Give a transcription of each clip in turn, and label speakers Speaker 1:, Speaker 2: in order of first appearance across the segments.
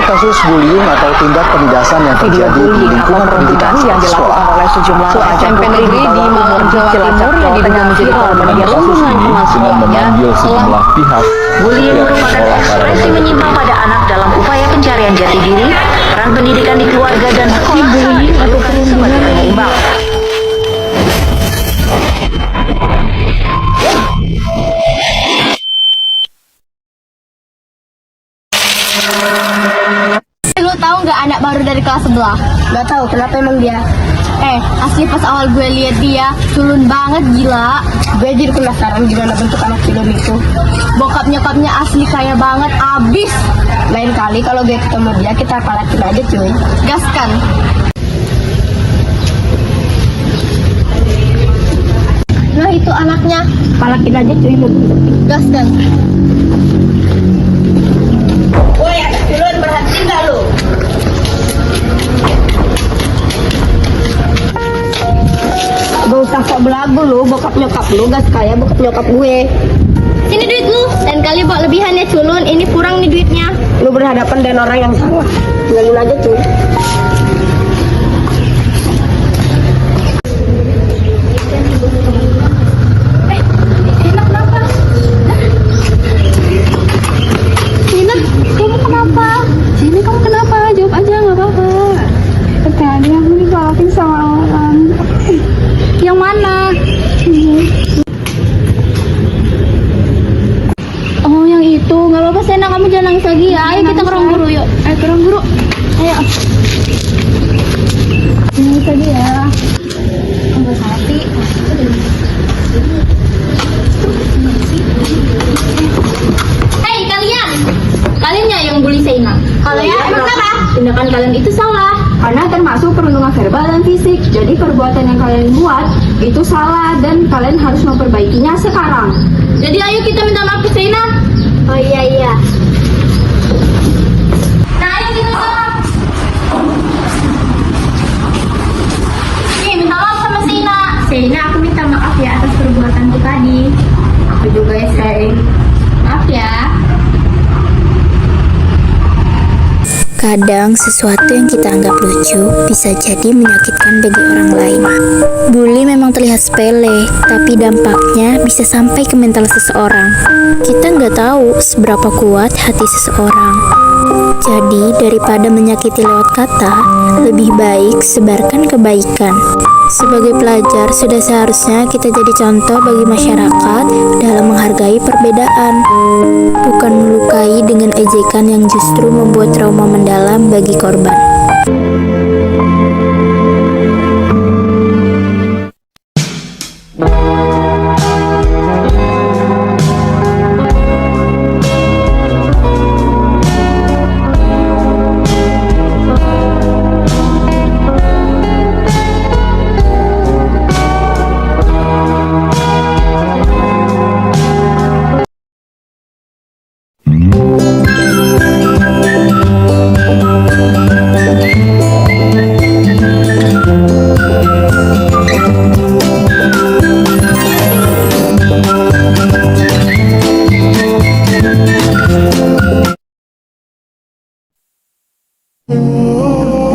Speaker 1: kasus bullying atau tindak penindasan yang terjadi di lingkungan pendidikan
Speaker 2: yang dilakukan oleh sejumlah SMP negeri di Malang, Jawa Timur yang diduga menjadi korban perundungan mahasiswanya
Speaker 1: sejumlah pihak.
Speaker 3: Bullying merupakan ekspresi menyimpang pada anak dalam upaya pencarian jati diri, peran pendidikan di keluarga dan sekolah saat diperlukan sebagai penyeimbang.
Speaker 4: Lu tahu nggak anak baru dari kelas sebelah? Nggak tahu, kenapa emang dia? Asli pas awal gue lihat dia, culun banget gila. Gue jadi penasaran gimana bentuk anak culun itu. Bokap nyokapnya asli kaya banget, abis. Lain kali kalau gue ketemu dia, kita palakin aja cuy. Gaskan. Nah itu anaknya, palakin aja cuy. Gaskan.
Speaker 5: Woi, anak culun, berhenti nggak lu?
Speaker 4: Gak usah sok belagu lu, bokap nyokap lu gak kaya bokap nyokap gue. Sini duit lu, dan kali bawa lebihan ya culun, ini kurang nih duitnya. Lu berhadapan dengan orang yang salah, tinggalin aja cuy. Enak kenapa? Enak, kamu kenapa? Sini kamu kenapa? Jawab aja gak apa-apa. Tadi aku dibawain sama orang. Yang mana? Oh yang itu, nggak apa-apa Sena, kamu jangan nangis lagi ya. Ayo kita ke ruang guru yuk. Ayo ke ruang guru. Ayo. Nangis lagi ya. Enggak hati. Hei kalian, kalian ya yang bully Sena. Kalau ya emang apa? Tindakan kalian itu salah. Karena termasuk perundungan verbal dan fisik. Jadi perbuatan yang kalian buat itu salah dan kalian harus memperbaikinya sekarang. Jadi ayo kita minta maaf ke Sena. Oh iya. Nah ayo kita maaf. Nih minta maaf sama Sena. Sena, aku minta maaf ya atas perbuatanku tadi. Aku juga ya sayang. Maaf ya.
Speaker 6: Kadang sesuatu yang kita anggap lucu bisa jadi menyakitkan bagi orang lain. Bully memang terlihat sepele, tapi dampaknya bisa sampai ke mental seseorang. Kita nggak tahu seberapa kuat hati seseorang. Jadi daripada menyakiti lewat kata, lebih baik sebarkan kebaikan. Sebagai pelajar, sudah seharusnya kita jadi contoh bagi masyarakat dalam menghargai perbedaan, bukan melukai dengan ejekan yang justru membuat trauma mendalam bagi korban.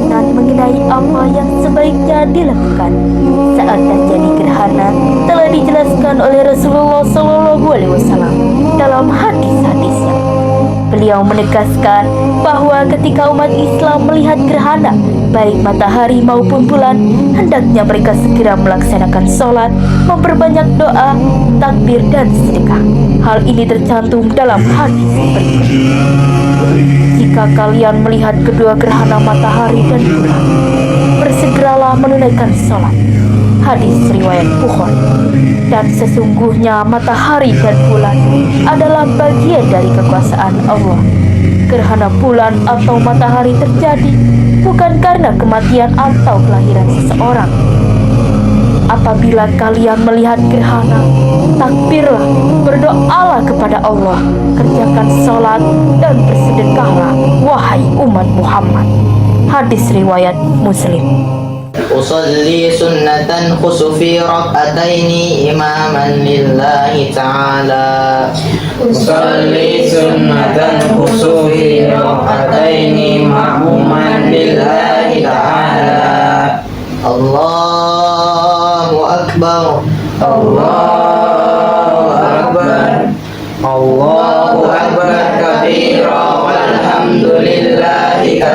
Speaker 7: Dan mengenai apa yang sebaiknya dilakukan saat terjadi gerhana telah dijelaskan oleh Rasulullah SAW dalam hadis-hadisnya. Beliau menegaskan bahwa ketika umat Islam melihat gerhana, baik matahari maupun bulan, hendaknya mereka segera melaksanakan sholat, memperbanyak doa, takbir, dan sedekah. Hal ini tercantum dalam hadis berikut. Jika kalian melihat kedua gerhana matahari dan bulan, bersegeralah menunaikan sholat. Hadis riwayat Bukhari. Dan sesungguhnya matahari dan bulan adalah bagian dari kekuasaan Allah. Gerhana bulan atau matahari terjadi bukan karena kematian atau kelahiran seseorang. Apabila kalian melihat gerhana, takbirlah, berdoalah kepada Allah, kerjakan sholat dan bersedekahlah, wahai umat Muhammad. Hadis riwayat Muslim.
Speaker 8: أصلي سنة خسفي ركعتين إماما لله تعالى أصلي سنة خسفي ركعتين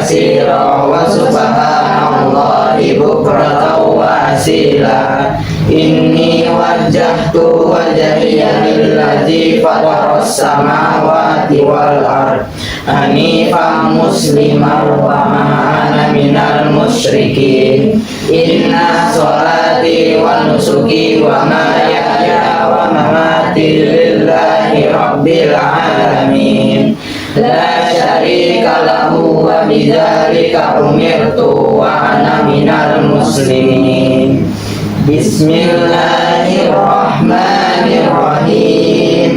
Speaker 8: كثيرا وسبحان الله بكرة وأصيلا إني وجهت وجهي للذي فطر السماوات والأرض حنيفا مسلما وما أنا من المشركين إن صلاتي ونسكي ومحياي ومماتي لله رب العالمين لا شريك له وبذلك أمرت وأنا من المسلمين بسم الله الرحمن الرحيم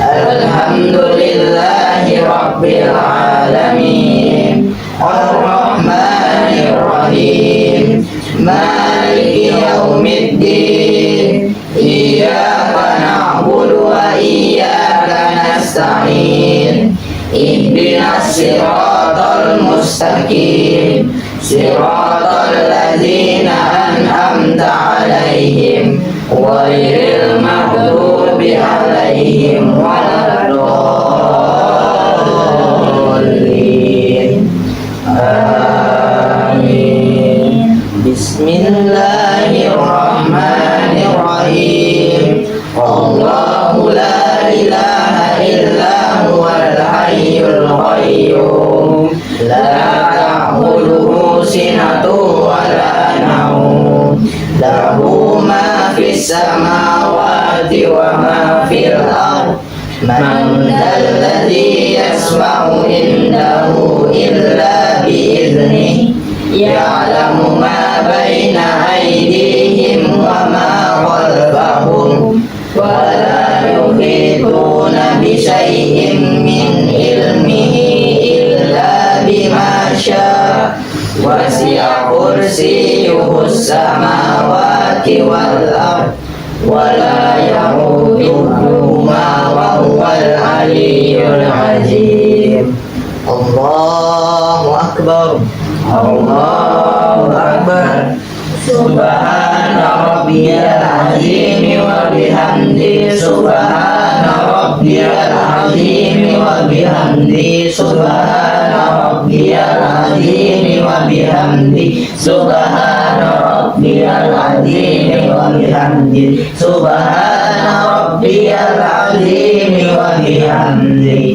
Speaker 8: الحمد لله رب العالمين الرحمن الرحيم مالك يوم الدين إياك نعبد وإياك نستعين اهدنا الصراط المستقيم صراط الذين أنعمت عليهم غير المغضوب عليهم ولا الضالين آمين بسم الله الرحمن الرحيم الله لا إله إلا هو الحي القيوم لا تأخذه سنة ولا نوم له ما في السماوات وما في الأرض من ذا الذي يسمع عنده إلا بإذنه يعلم ما بين أيديهم وما خلفهم ولا يحيطون بشيء من علمه إلا بما شاء وسع كرسيه السماوات والأرض ولا يؤوده وهو العلي العظيم الله أكبر الله أكبر سبحان ربي العظيم وبحمده سبحان ربي العظيم وبحمده سبحان ربي العظيم وبحمده سبحان ربي العظيم وبحمده سبحان ربي العظيم وبحمده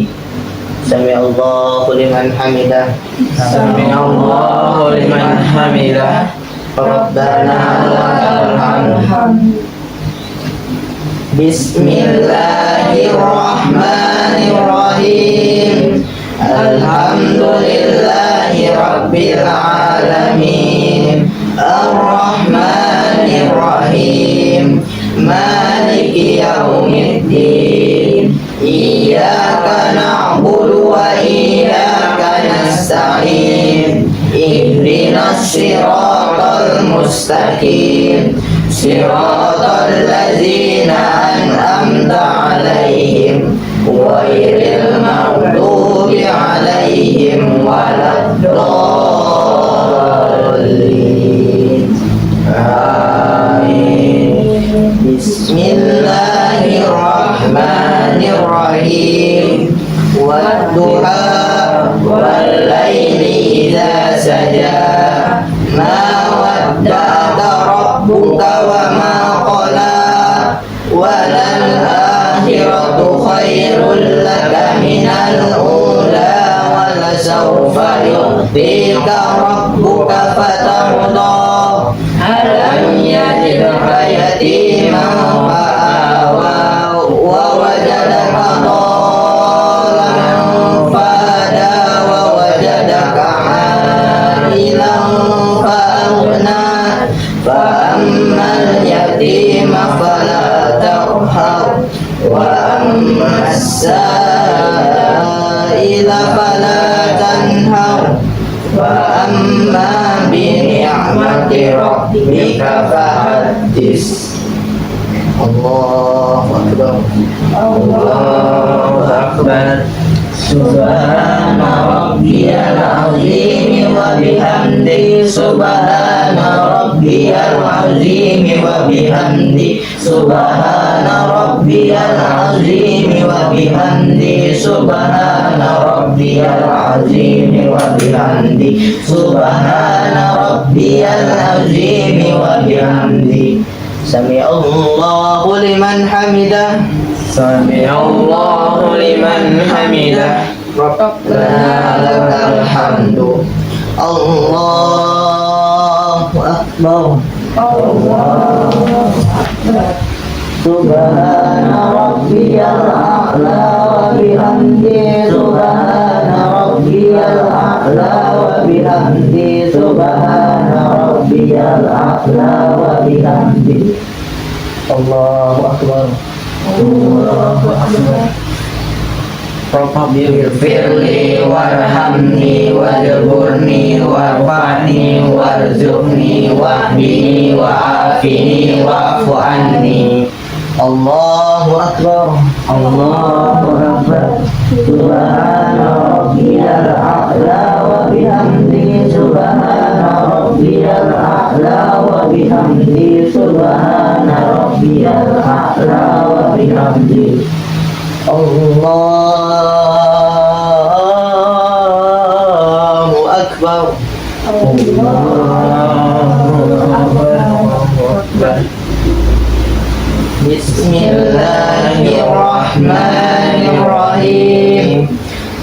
Speaker 8: سمع الله لمن حمده سمع الله لمن حمده ربنا ولك الحمد بسم الله الرحمن الرحيم الحمد لله رب العالمين الرحمن الرحيم مالك يوم الدين إياك نعبد وإياك نستعين اهدنا الصراط المستقيم صراط الذين أنعمت عليهم غير المغضوب عليهم ولا الضالين آمين بسم الله الرحمن الرحيم والضحى والليل إذا سجى ما ودعك ربك وما قلى وللآخرة خير لك من الأولى ولسوف يعطيك ربك فترضى ألم يجدك يتيما فآوى ووجدك ضالا فهدى ووجدك عائلا فأغنى فأما اليتيم فلا تقهر وأما السائل فلا تنهر وأما بنعمة ربك فحدث الله أكبر الله أكبر سبحان ربي العظيم وبحمده سبحان ربي العظيم وبحمده سبحان ربي العظيم وبحمده سبحان ربي rabbiyal azim wa bihamdi subhana rabbiyal azim wa bihamdi. Sami'allahu liman hamidah. Sami'allahu liman hamidah. Rabbana lakal hamdu. Allahu akbar. Allahu akbar. Subhana rabbiyal a'la wa bihamdi subhana rabbiyal a'la wa bihamdi subhana rabbiyal a'la wa bihamdi. Allahu akbar. Allahu akbar. Rabbighfirli warhamni wajburni warfa'ni warzuqni wahdini wa'afini wa'fu anni. Allahu akbar. Allahu akbar. Subhana rabbiyal a'la wa bihamdi subhana rabbiyal a'la wa bihamdi subhana rabbiyal a'la wa bihamdi. Allahu akbar. Allahu akbar. Bismillahirrahmanirrahim.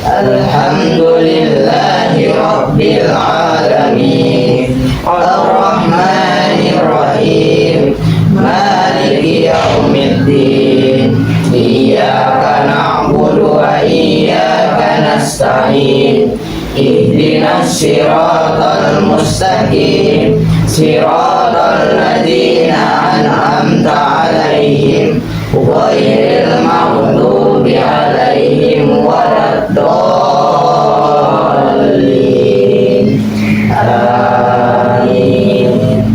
Speaker 8: Alhamdulillahi rabbil alamin. Ar-Rahmanir-Rahim. Maliki yaumiddin. Iyyaka na'budu wa iyyaka nasta'in. Ihdinas siratal mustaqim. Siratal ladzina an'amta 'alaihim ghairil maghdubi 'alaihim waladdallin. Amin.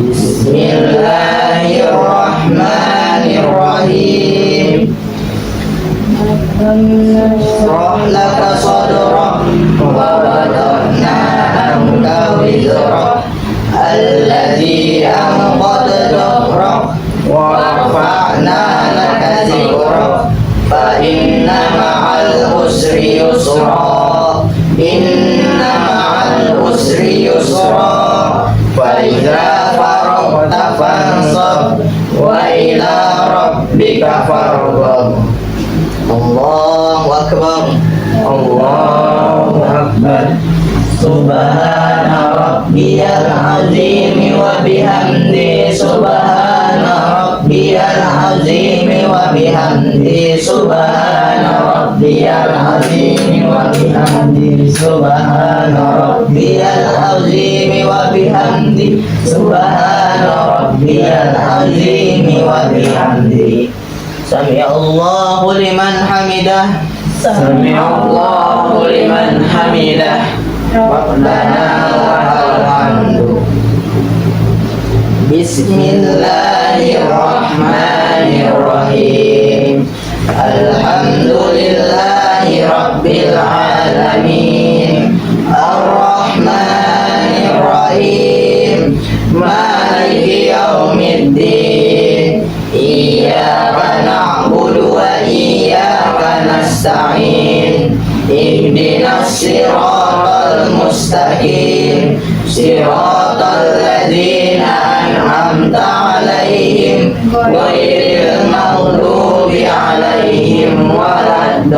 Speaker 8: Bismillahirrahmanirrahim. Shrah laka sadrak wa wada'na anka wizrak alladzi anqadha dhahrak wa rafa'na laka zikrak fa inna ma'al usri yusra. Inna ma'al usri yusra. Fa idza faragta fansab wa ila rabbika farghab. Allahu akbar. Allahu akbar. Subhana rabbiyal azim wa bihamdi subhana rabbiyal azim wa bihamdi subhana rabbiyal azim wa bihamdi subhana rabbiyal azim wa bihamdi subhana rabbiyal azim wa bihamdi. Sami'allahu liman hamidah. Sami'allahu liman hamidah. Rabbana lakal hamdu. Bismillahirrahmanirrahim. Alhamdulillahi rabbil alamin. Ar-Rahmanir-Rahim. Maliki yaumiddin. Iyyaka na'budu wa iyyaka nasta'in. Ihdinas siratal mustaqim. Siratal ladzina an'amta 'alaihim ghairil maghdubi 'alaihim waladdallin.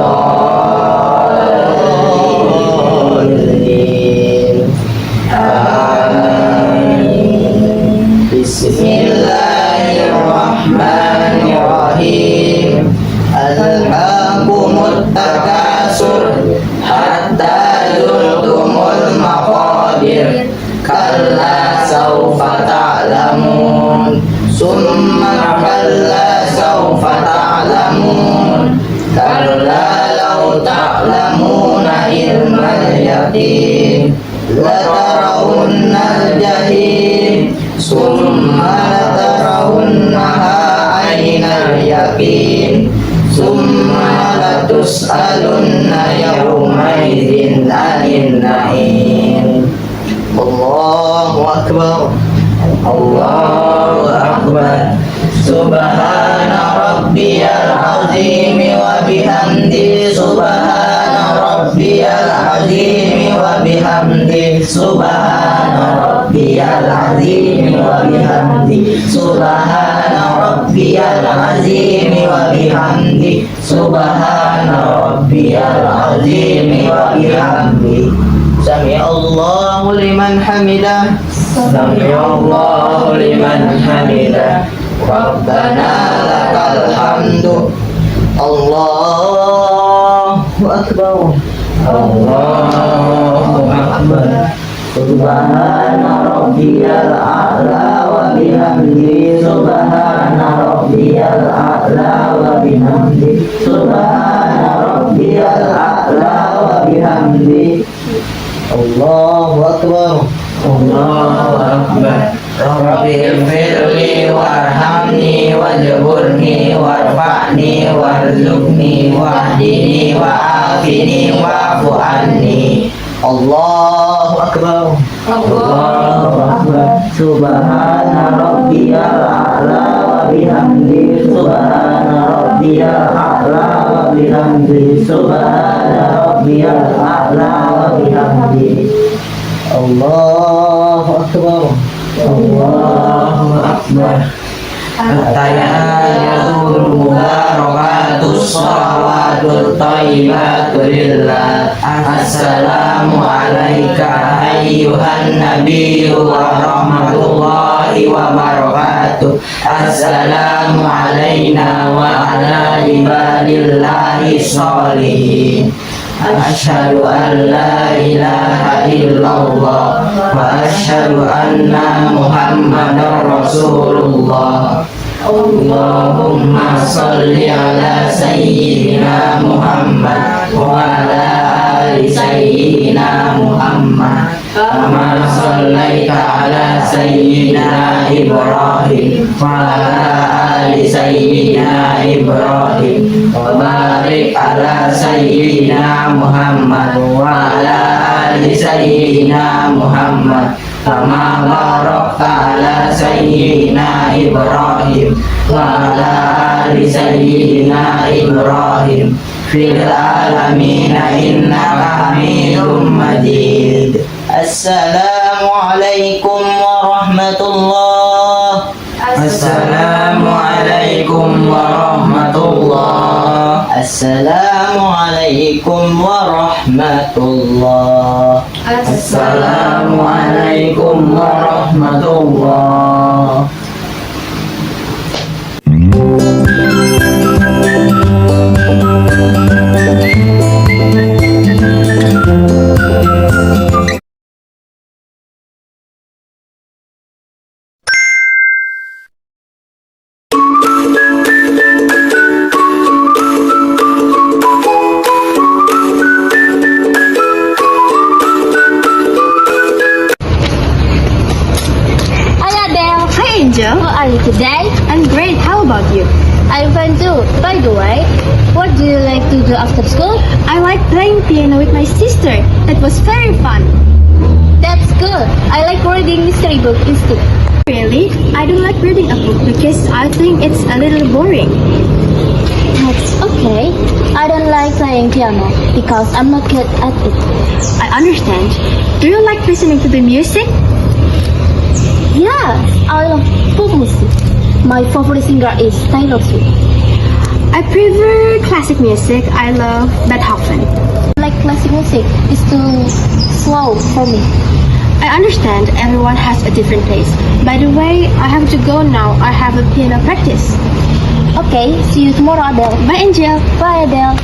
Speaker 8: Amin. Bismillahirrahmanirrahim. Alhaakumut takasur hatta zurtumul maqabir. Kalla sawfa ta'lamun. Summa kalla sawfa ta'lamun. Kalla law ta'lamuna ilmal yaqin. Latarawunnal jahim. Summa latarawunnaha aynal yaqin. Summa latus'alunna yawmaidzin 'anil na'im. Allahu akbar. Allahu akbar. Subhana rabbiyal azim wa bihamdi subhana rabbiyal rabbiyal azim wa bihamdi subhana rabbiyal azim wa bihamdi subhana rabbiyal azim wa bihamdi subhana rabbiyal azim wa bihamdi. Sami'allahu liman hamidah. Sami'allahu liman hamidah. Rabbana lakal hamdu. Allahu akbar. Allahu akbar. Subhana rabbiyal a'la wa bihamdi subhana rabbiyal a'la wa bihamdi subhana rabbiyal a'la wa bihamdi. Allahu akbar. Allahu akbar. Rabbi ighfirli warhamni wajburni warfa'ni warzuqni wahdini wa'afini wa'fu anni. Allahu akbar. Allahu akbar. Subhana rabbiyal a'la wa bihamdi subhana rabbiyal a'la wa bihamdi subhana rabbiyal a'la wa bihamdi. Allahu akbar. Allahu akbar. At-tahiyatul mubarakatus shalawatul thayyibatul lillah. Assalamu alayka ayyuhan nabiyyu wa rahmatullahi wa barakatuh. Assalamu alayna wa ala ibadillahi sholihin. Asyhadu an la ilaha illallah wa asyhadu anna Muhammadar Rasulullah. Allahumma salli ala sayyidina Muhammad wa ala ali sayyidina Muhammad kama sallaita ala sayyidina Ibrahim wa ala ali sayyidina Ibrahim wa barik ala sayyidina Muhammad wa ala ali sayyidina Muhammad kama barakta ala sayyidina Ibrahim wa ala ali sayyidina Ibrahim fil alamin innaka Hamidum Majid. Assalamu alaikum warahmatullah. Assalamu alaikum warahmatullah. Assalamu alaikum warahmatullah. Assalamu alaikum warahmatullah.
Speaker 4: Angel, how are you today? I'm great. How about you? I'm fine too. By the way, what do you like to do after school? I like playing piano with my sister. It was very fun. That's good. I like reading mystery book instead. Really? I don't like reading a book because I think it's a little boring. That's okay. I don't like playing piano because I'm not good at it. I understand. Do you like listening to the music? Yeah, I love pop music. My favorite singer is Taylor Swift. I prefer classic music. I love Beethoven. Like classic music is too slow for me. I understand everyone has a different taste. By the way, I have to go now. I have a piano practice. Okay, see you tomorrow, Adele. Bye, Angel. Bye, Adele.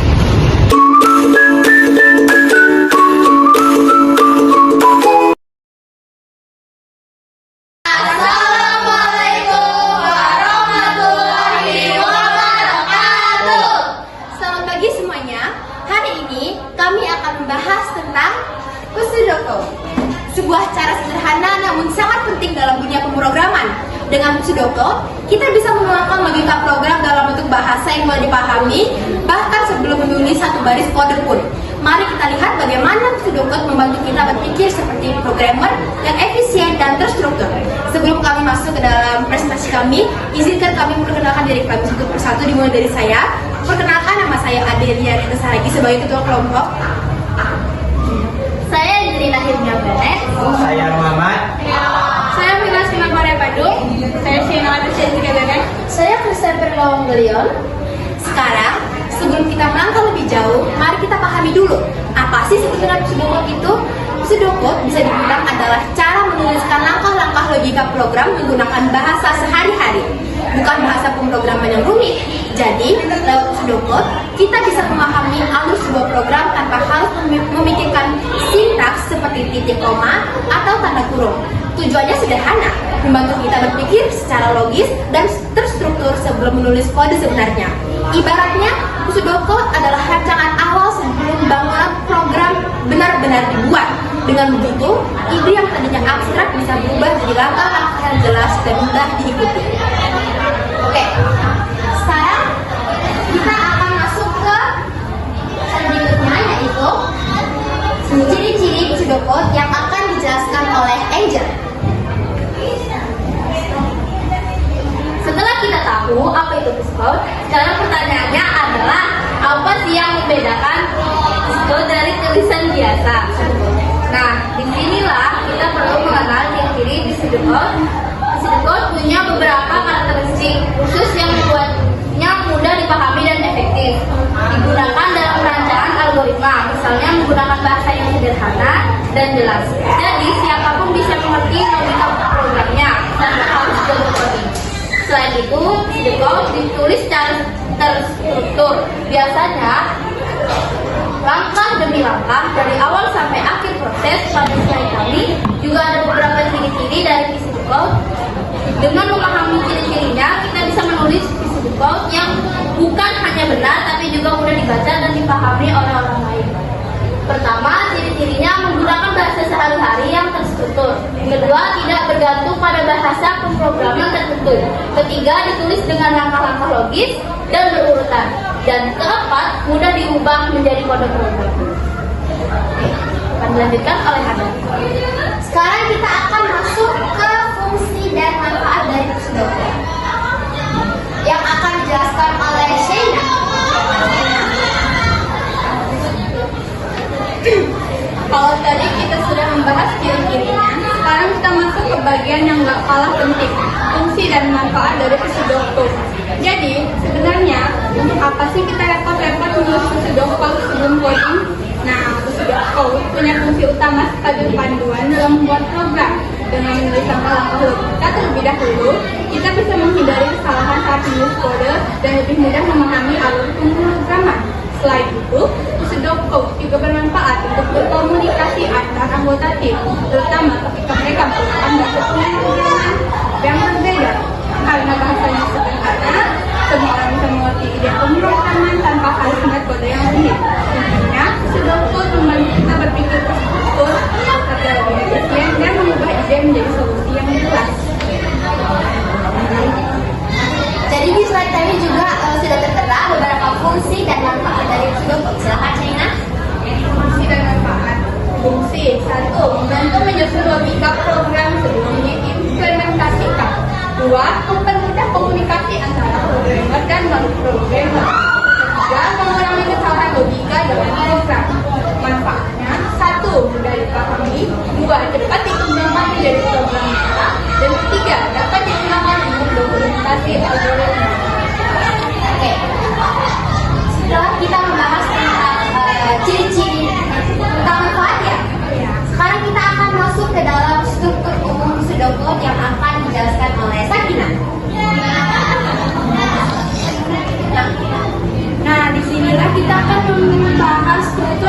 Speaker 9: Sebuah cara sederhana namun sangat penting dalam dunia pemrograman. Dengan Sudoku, kita bisa mengeluarkan logika program dalam bentuk bahasa yang mudah dipahami, bahkan sebelum menulis satu baris kode pun. Mari kita lihat bagaimana Sudoku membantu kita berpikir seperti programmer yang efisien dan terstruktur. Sebelum kami masuk ke dalam presentasi kami, izinkan kami memperkenalkan diri kami satu persatu, dimulai dari saya. Perkenalkan, nama saya Adelia Rita Saragi sebagai ketua kelompok. Izin akhirnya beres.
Speaker 8: Saya Muhammad.
Speaker 9: Saya Vina Simakorea Badung. Saya Shina Jessica Benes. Saya Christopher Lawang Gelion. Sekarang, sebelum kita melangkah lebih jauh, mari kita pahami dulu apa sih sebetulnya pseudocode itu. Pseudocode bisa dibilang adalah cara menuliskan langkah-langkah logika program menggunakan bahasa sehari-hari, bukan bahasa pemrograman yang rumit. Jadi, lewat pseudocode, kita bisa memahami alur sebuah program tanpa harus memikirkan sintaks seperti titik koma atau tanda kurung. Tujuannya sederhana, membantu kita berpikir secara logis dan terstruktur sebelum menulis kode sebenarnya. Ibaratnya, pseudocode adalah rancangan awal sebelum bangunan program benar-benar dibuat. Dengan begitu, ide yang tadinya abstrak bisa berubah jadi langkah-langkah yang jelas dan mudah diikuti. Oke, sekarang kita akan masuk ke selanjutnya, yaitu ciri-ciri pseudocode yang akan dijelaskan oleh Angel. Setelah kita tahu apa itu pseudocode, sekarang pertanyaannya adalah apa sih yang membedakan pseudocode dari tulisan biasa? Nah, disinilah kita perlu mengenal ciri-ciri di pseudocode. Pseudocode punya beberapa karakteristik khusus yang membuatnya mudah dipahami dan efektif. Digunakan dalam perancangan algoritma, misalnya menggunakan bahasa yang sederhana dan jelas. Jadi, siapapun bisa mengerti logika programnya tanpa harus jago coding. Selain itu, pseudocode ditulis secara terstruktur. Biasanya, langkah demi langkah dari awal sampai akhir proses. Pada slide kami juga ada beberapa ciri-ciri dari pseudocode. Dengan memahami ciri-cirinya, kita bisa menulis pseudocode yang bukan hanya benar tapi juga mudah dibaca dan dipahami oleh orang lain. Pertama, ciri-cirinya menggunakan bahasa sehari-hari yang terstruktur. Kedua, tidak bergantung pada bahasa pemrograman tertentu. Ketiga, ditulis dengan langkah-langkah logis dan berurutan. Dan keempat, mudah diubah menjadi kode program. Akan dilanjutkan oleh Hana.
Speaker 4: Sekarang kita akan masuk ke fungsi dan manfaat dari pseudocode yang akan dijelaskan oleh Shayna.
Speaker 9: Kalau tadi kita sudah membahas ciri-cirinya, sekarang kita masuk ke bagian yang gak kalah penting, fungsi dan manfaat dari pseudocode. Jadi, sebenarnya untuk apa sih kita repot-repot menulis pseudocode sebelum coding? Nah, pseudocode punya fungsi utama sebagai panduan dalam membuat program. Dengan menulis langkah-langkah logika terlebih dahulu, kita bisa menghindari kesalahan saat menulis kode dan lebih mudah memahami alur pemrograman. Selain itu, pseudocode juga bermanfaat untuk berkomunikasi antar anggota tim, terutama ketika mereka menggunakan bahasa pemrograman yang berbeda. Karena bahasanya sederhana, semua orang bisa mengerti ide pemrograman tanpa harus ingat kode yang rumit. Intinya, pseudocode membantu kita berpikir terstruktur, agar lebih efisien dan mengubah ide menjadi solusi yang jelas.
Speaker 4: Jadi di slide tadi juga sudah tertera beberapa fungsi dan manfaat dari pseudocode. Silakan Shayna.
Speaker 9: Fungsi dan manfaat. Fungsi 1. Membantu menyusun logika program sebelum diimplementasikan. 2. Mempermudah komunikasi antara programmer dan non-programmer. 3. Mengurangi kesalahan logika dalam program. Manfaatnya 1. Mudah dipahami. 2. Cepat dikembangkan menjadi program nyata. Dan 3. Dapat digunakan untuk dokumentasi algoritma.
Speaker 4: Oke. Setelah kita membahas tentang ciri-ciri tentang manfaatnya, sekarang kita akan masuk ke dalam struktur umum pseudocode yang akan dijelaskan oleh Sakina.
Speaker 9: Nah, disinilah kita akan membahas struktur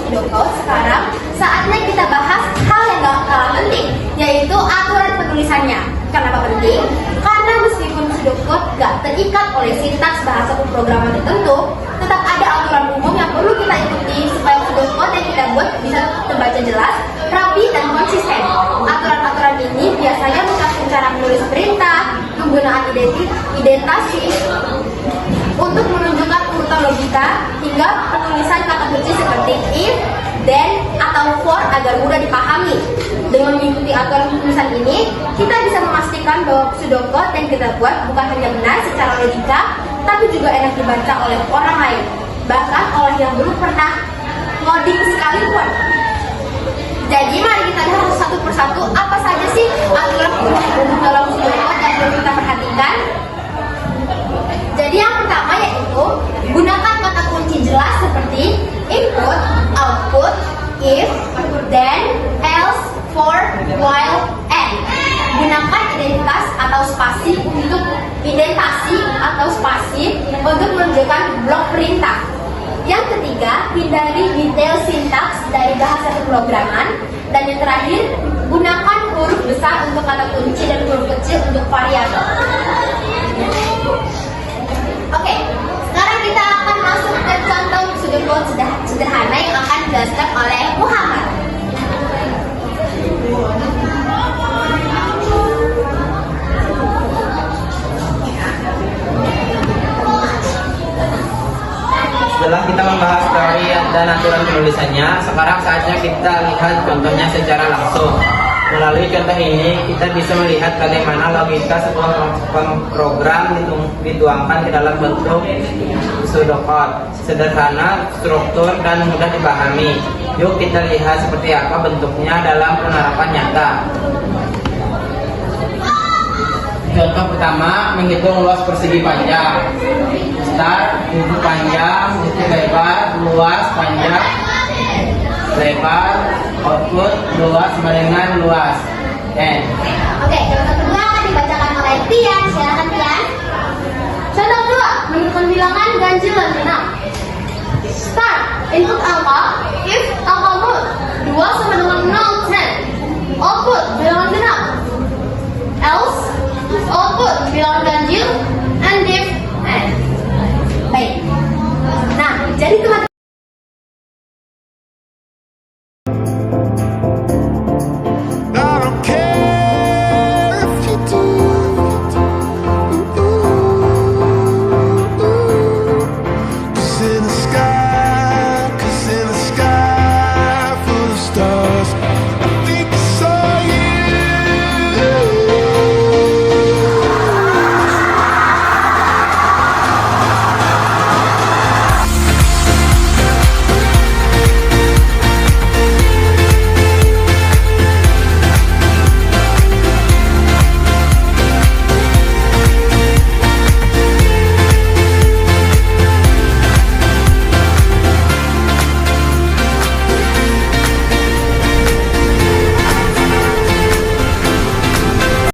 Speaker 9: Sudoko, sekarang saatnya kita bahas hal yang gak kalah penting, yaitu aturan penulisannya. Kenapa penting? Karena meskipun Sudoko gak terikat oleh sintaks bahasa pemrograman tertentu, tetap ada aturan umum yang perlu kita ikuti supaya Sudoko yang kita buat bisa terbaca jelas, rapi, dan konsisten. Aturan-aturan ini biasanya mengatur cara menulis perintah, penggunaan identasi untuk menunjukkan urutan logika, hingga penulisan kata kunci seperti if, then, atau for agar mudah dipahami. Dengan mengikuti aturan penulisan ini, kita bisa memastikan bahwa pseudocode yang kita buat bukan hanya benar secara logika, tapi juga enak dibaca oleh orang lain, bahkan oleh yang belum pernah ngoding sekalipun. Jadi mari kita lihat satu persatu apa saja sih aturan umum dalam pseudocode yang perlu kita perhatikan. Jadi yang pertama yaitu gunakan kata kunci jelas seperti input, output, if, then, else, for, while, and. Gunakan identitas atau spasi untuk menunjukkan blok perintah. Yang ketiga, hindari detail sintaks dari bahasa pemrograman. Dan yang terakhir, gunakan huruf besar untuk kata kunci dan huruf kecil untuk variabel. Oke, sekarang kita akan masuk ke contoh pseudocode sederhana yang akan dijelaskan oleh Muhammad.
Speaker 8: Setelah kita membahas teori dan aturan penulisannya, sekarang saatnya kita lihat contohnya secara langsung. Melalui contoh ini, kita bisa melihat bagaimana logika sebuah program dituangkan ke dalam bentuk pseudocode, sederhana, struktur, dan mudah dipahami. Yuk kita lihat seperti apa bentuknya dalam penerapan nyata. Contoh pertama, menghitung luas persegi panjang. Start, input panjang, input lebar, luas, panjang, lebar, output, luas sama dengan luas. N.
Speaker 9: Oke, contoh kedua akan dibacakan oleh Tian. Silakan Tian. Contoh kedua, menentukan bilangan ganjil dan genap. Start, input angka, if angka mut 2 sama dengan 0